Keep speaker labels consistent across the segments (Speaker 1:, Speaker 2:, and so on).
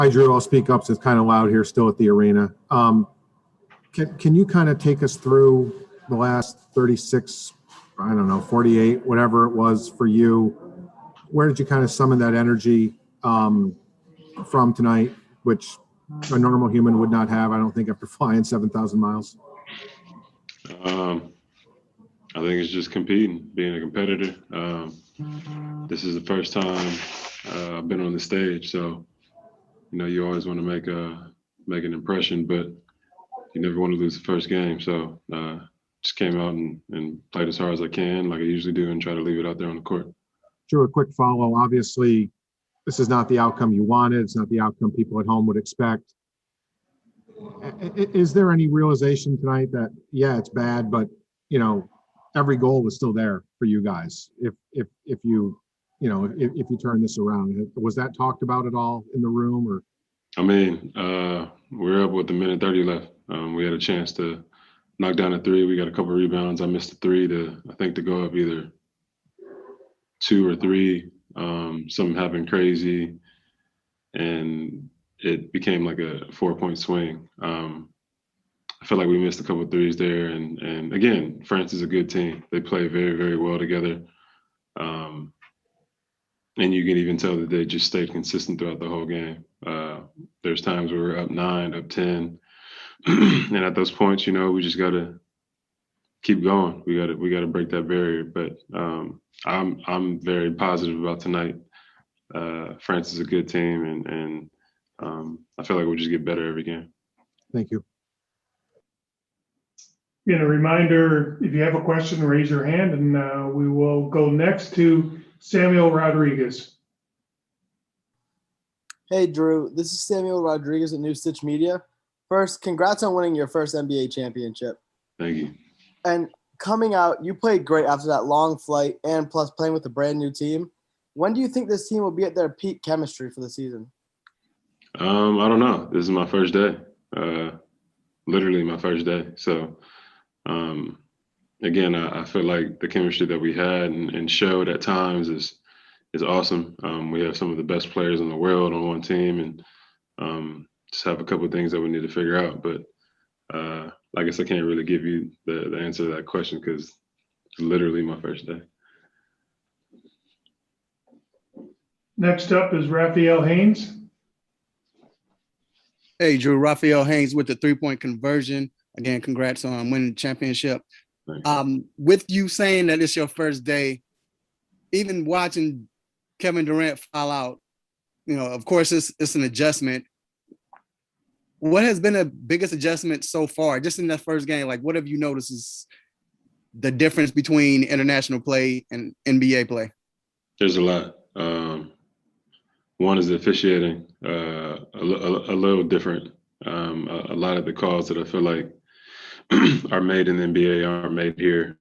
Speaker 1: Hi, Jrue. I'll speak up. So it's kind of loud here still at the arena. Can you kind of take us through the last 36, 48, whatever it was for you? Where did you kind of summon that energy from tonight, which a normal human would not have, I don't think, after flying 7,000 miles?
Speaker 2: I think it's just competing, being a competitor. This is the first time I've been on the stage, so you always want to make an impression, but you never want to lose the first game. So just came out and played as hard as I can, like I usually do, and try to leave it out there on the court.
Speaker 1: Drew, a quick follow. Obviously, this is not the outcome you wanted. It's not the outcome people at home would expect. Is there any realization tonight that, yeah, it's bad, but every goal was still there for you guys if you turn this around? Was that talked about at all in the room? Or
Speaker 2: we're up with a minute 30 left. We had a chance to knock down a three. We got a couple of rebounds. I missed a three to go up either 2 or 3. Something happened crazy, and it became like a 4-point swing. I feel like we missed a couple of threes there, and again, France is a good team. They play very, very well together, and you can even tell that they just stayed consistent throughout the whole game. There's times where we're up 9, up 10, and at those points, we just got to keep going. We got to break that barrier. But I'm very positive about tonight. France is a good team, and I feel like we'll just get better every game.
Speaker 1: Thank you.
Speaker 3: A reminder, if you have a question, raise your hand, and we will go next to Samuel Rodriguez.
Speaker 4: Hey, Jrue. This is Samuel Rodriguez at New Stitch Media. First, congrats on winning your first NBA championship.
Speaker 2: Thank you.
Speaker 4: And coming out, you played great after that long flight and plus playing with a brand new team. When do you think this team will be at their peak chemistry for the season?
Speaker 2: I don't know. This is my first day. Literally my first day. So, again, I feel like the chemistry that we had and showed at times is awesome. We have some of the best players in the world on one team, and just have a couple of things that we need to figure out. But I guess I can't really give you the answer to that question because it's literally my first day.
Speaker 3: Next up is Rafael Haynes.
Speaker 5: Hey, Jrue, Rafael Haynes with the 3-point conversion. Again, congrats on winning the championship. With you saying that it's your first day, even watching Kevin Durant fall out, of course, it's an adjustment. What has been the biggest adjustment so far, just in that first game? Like, what have you noticed is the difference between international play and NBA play?
Speaker 2: There's a lot. One is the officiating, a little different. A lot of the calls that I feel like are made in the NBA aren't made here.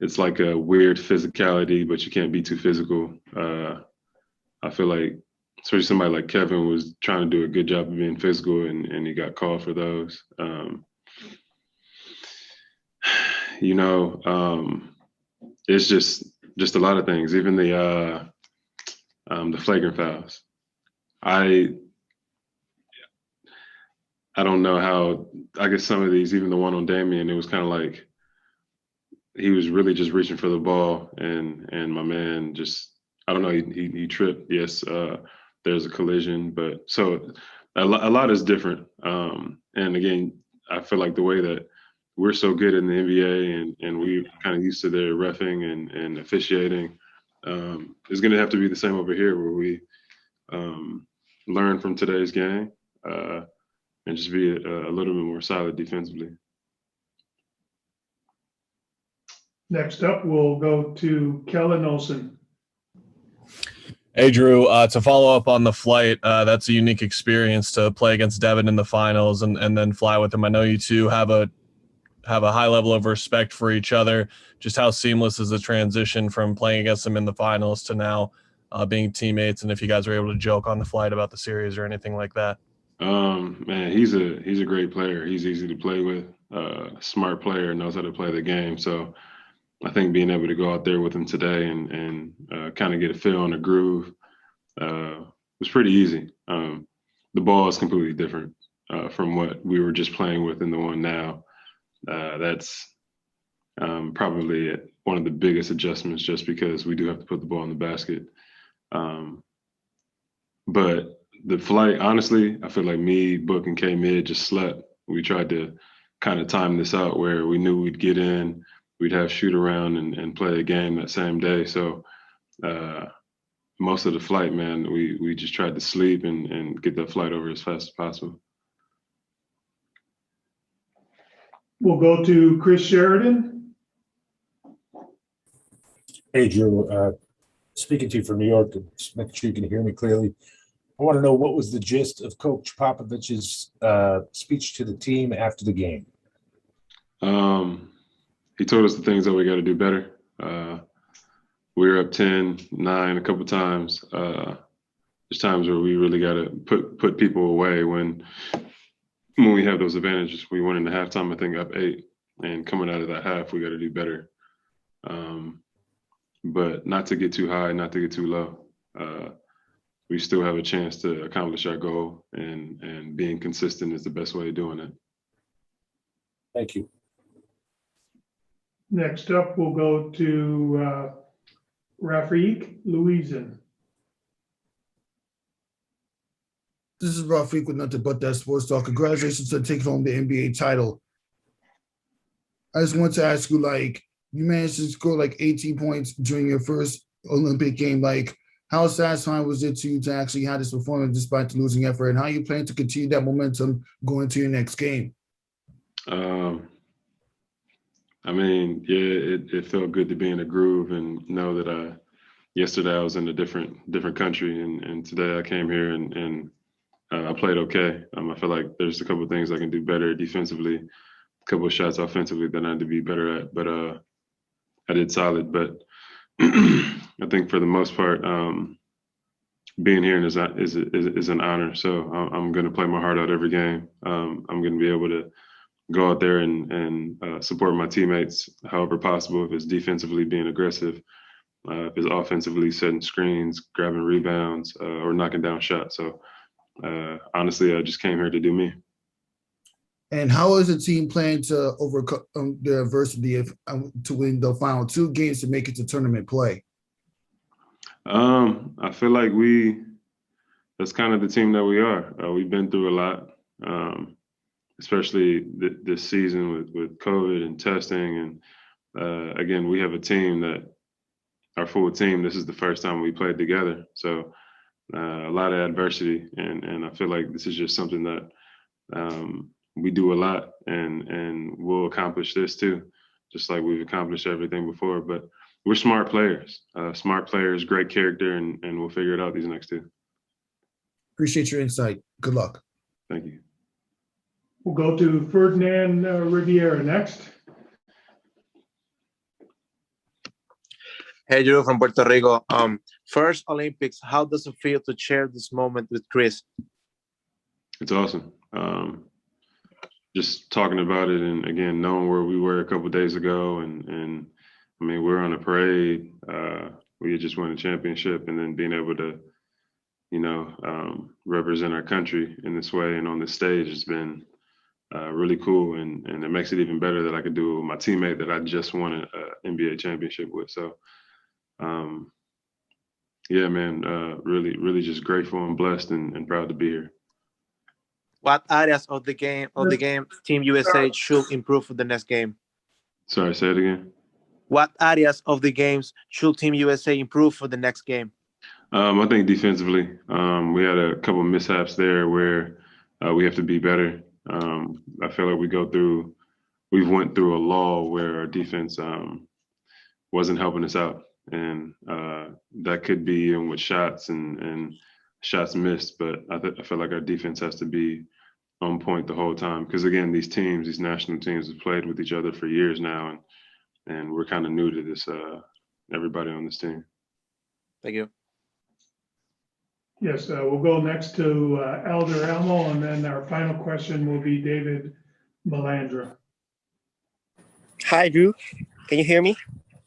Speaker 2: It's like a weird physicality, but you can't be too physical. I feel like, especially somebody like Kevin was trying to do a good job of being physical, and he got called for those. It's just a lot of things. Even the flagrant fouls. I don't know how. I guess some of these, even the one on Damian, it was kind of like he was really just reaching for the ball, and my man just, I don't know, he tripped. Yes, there's a collision, but so a lot is different. And again, I feel like the way that we're so good in the NBA and we're kind of used to their reffing and officiating, is going to have to be the same over here, where we learn from today's game and just be a little bit more solid defensively.
Speaker 3: Next up, we'll go to Kellen Olson.
Speaker 6: Hey, Jrue, to follow up on the flight, that's a unique experience to play against Devin in the finals and then fly with him. I know you two have a high level of respect for each other. Just how seamless is the transition from playing against him in the finals to now being teammates, and if you guys were able to joke on the flight about the series or anything like that?
Speaker 2: Man, he's a great player. He's easy to play with, smart player, knows how to play the game. So I think being able to go out there with him today and kind of get a feel on the groove was pretty easy. The ball is completely different from what we were just playing with in the one now. That's probably one of the biggest adjustments, just because we do have to put the ball in the basket. But the flight, honestly, I feel like me, Book, and K-Mid just slept. We tried to kind of time this out where we knew we'd get in, we'd have shoot around and play a game that same day. So most of the flight, man, we just tried to sleep and get that flight over as fast as possible.
Speaker 3: We'll go to Chris Sheridan.
Speaker 7: Hey, Jrue. Speaking to you from New York, just making sure you can hear me clearly. I want to know, what was the gist of Coach Popovich's speech to the team after the game?
Speaker 2: He told us the things that we got to do better. We were up 10-9 a couple times. There's times where we really got to put people away when we have those advantages. We went into halftime, I think, up 8, and coming out of that half, we got to do better. But not to get too high, not to get too low. We still have a chance to accomplish our goal, and being consistent is the best way of doing it.
Speaker 7: Thank you.
Speaker 3: Next up, we'll go to Rafael Louison.
Speaker 8: This is Rafiq with Nothing But That Sports Talk. Congratulations on taking home the NBA title. I just want to ask you, you managed to score 18 points during your first Olympic game. How satisfying was it to you to actually have this performance despite the losing effort, and how you plan to continue that momentum going to your next game?
Speaker 2: It felt good to be in a groove and know that yesterday I was in a different country, and today I came here and I played okay. I feel like there's a couple of things I can do better defensively, a couple of shots offensively that I had to be better at, but I did solid. But I think for the most part, being here is an honor. So I'm going to play my heart out every game. I'm going to be able to go out there and support my teammates however possible. If it's defensively being aggressive, if it's offensively setting screens, grabbing rebounds, or knocking down shots. So honestly, I just came here to do me.
Speaker 8: And how is the team planning to overcome the adversity to win the final 2 games to make it to tournament play?
Speaker 2: I feel like that's kind of the team that we are. We've been through a lot, especially this season with COVID and testing. And again, we have a team our full team, this is the first time we played together. So a lot of adversity. And I feel like this is just something that we do a lot, and we'll accomplish this too, just like we've accomplished everything before. But we're smart players, great character, and we'll figure it out these next 2.
Speaker 8: Appreciate your insight. Good luck.
Speaker 2: Thank you.
Speaker 3: We'll go to Ferdinand Riviera next.
Speaker 9: Hey, Jrue from Puerto Rico. First Olympics, how does it feel to share this moment with Chris?
Speaker 2: It's awesome. Just talking about it, and again, knowing where we were a couple of days ago, and we're on a parade. We had just won a championship, and then being able to, represent our country in this way and on this stage has been really cool, and it makes it even better that I could do it with my teammate that I just won an NBA championship with. So, really just grateful and blessed and proud to be here.
Speaker 9: What areas of the game Team USA should improve for the next game?
Speaker 2: Sorry, say it again.
Speaker 9: What areas of the games should Team USA improve for the next game?
Speaker 2: I think defensively, we had a couple of mishaps there where we have to be better. I feel like we've went through a lull where our defense wasn't helping us out, and that could be even with shots and shots missed. But I feel like our defense has to be on point the whole time, because again, these national teams have played with each other for years now, and we're kind of new to this. Everybody on this team.
Speaker 9: Thank you.
Speaker 3: Yes, we'll go next to Elder Elmo, and then our final question will be David Melandra.
Speaker 10: Hi, Jrue. Can you hear me?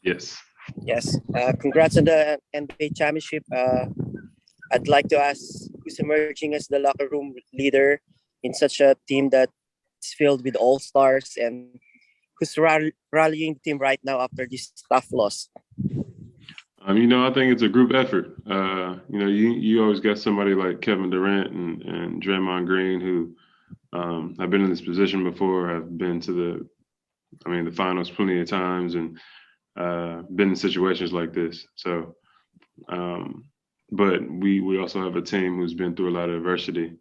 Speaker 2: Yes.
Speaker 10: Yes. Congrats on the NBA championship. I'd like to ask who's emerging as the locker room leader in such a team that's filled with all-stars, and who's rallying the team right now after this tough loss?
Speaker 2: I think it's a group effort. You always got somebody like Kevin Durant and Draymond Green who have been in this position before, have been to the finals plenty of times, and been in situations like this. So, but we also have a team who's been through a lot of adversity,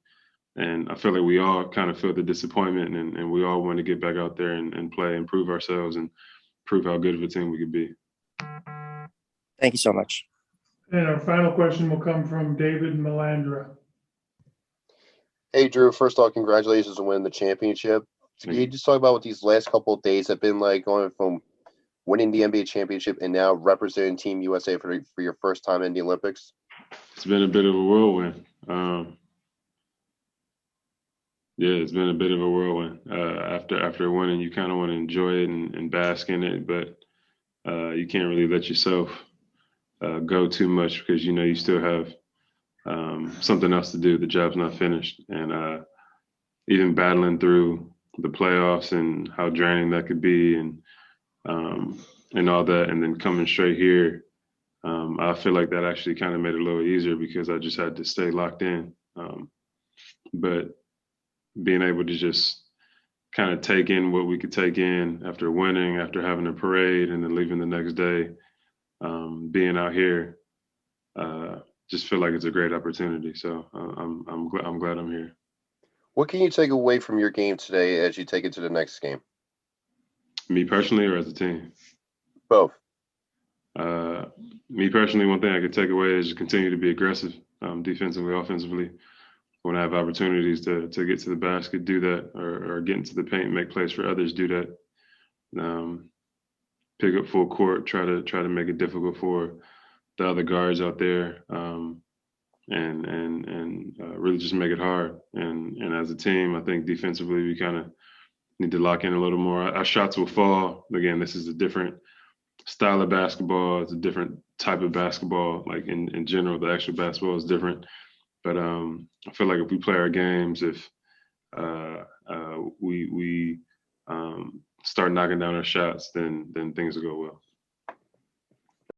Speaker 2: and I feel like we all kind of feel the disappointment, and we all want to get back out there and play and prove ourselves and prove how good of a team we could be.
Speaker 10: Thank you so much.
Speaker 3: And our final question will come from David Melandra.
Speaker 11: Hey, Jrue, first of all, congratulations on winning the championship. So can you just talk about what these last couple of days have been like, going from winning the NBA championship and now representing Team USA for your first time in the Olympics?
Speaker 2: It's been a bit of a whirlwind. It's been a bit of a whirlwind. After winning, you kind of want to enjoy it and bask in it, but you can't really let yourself go too much because you still have something else to do. The job's not finished, and even battling through the playoffs and how draining that could be, and all that, and then coming straight here, I feel like that actually kind of made it a little easier because I just had to stay locked in. But being able to just kind of take in what we could take in after winning, after having a parade, and then leaving the next day, being out here, just feel like it's a great opportunity. So I'm glad I'm here.
Speaker 11: What can you take away from your game today as you take it to the next game?
Speaker 2: Me personally, or as a team?
Speaker 11: Both.
Speaker 2: Me personally, one thing I could take away is to continue to be aggressive, defensively, offensively. When I have opportunities to get to the basket, do that, or get into the paint, make plays for others, do that. Pick up full court, try to make it difficult for the other guards out there, and really just make it hard. And as a team, I think defensively we kind of need to lock in a little more. Our shots will fall. Again, this is a different style of basketball. It's a different type of basketball. Like in general, the actual basketball is different. But I feel like if we play our games, if we start knocking down our shots, then things will go well.